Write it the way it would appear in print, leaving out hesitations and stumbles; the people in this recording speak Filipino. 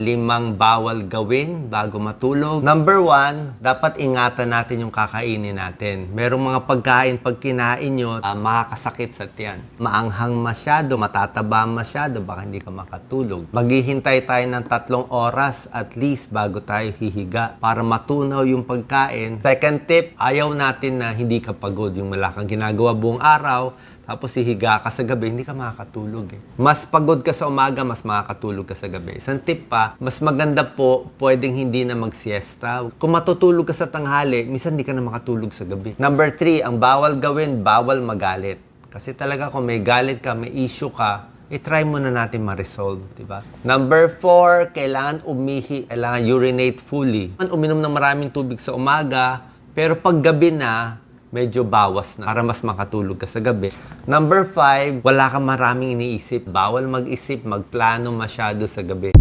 5 bawal gawin bago matulog. Number 1, dapat ingatan natin yung kakainin natin. Merong mga pagkain, pag kinain nyo, makakasakit sa tiyan. Maanghang masyado, matataba masyado, baka hindi ka makatulog. Maghihintay tayo ng 3 oras at least bago tayo hihiga para matunaw yung pagkain. Second tip, ayaw natin na hindi ka pagod. Yung wala kang ginagawa buong araw, tapos hihiga ka sa gabi, hindi ka makakatulog eh. Mas pagod ka sa umaga, mas makakatulog ka sa gabi. Isang tip pa, mas maganda po, pwedeng hindi na mag-siesta. Kung matutulog ka sa tanghali, minsan hindi ka na makatulog sa gabi. Number 3, ang bawal gawin, bawal magalit. Kasi talaga kung may galit ka, may issue ka, i-try muna natin ma-resolve, di ba? Number 4, kailangan umihi, kailangan urinate fully. Uminom ng maraming tubig sa umaga, pero pag gabi na, medyo bawas na para mas makatulog ka sa gabi. Number 5, wala kang maraming iniisip. Bawal mag-isip, magplano masyado sa gabi.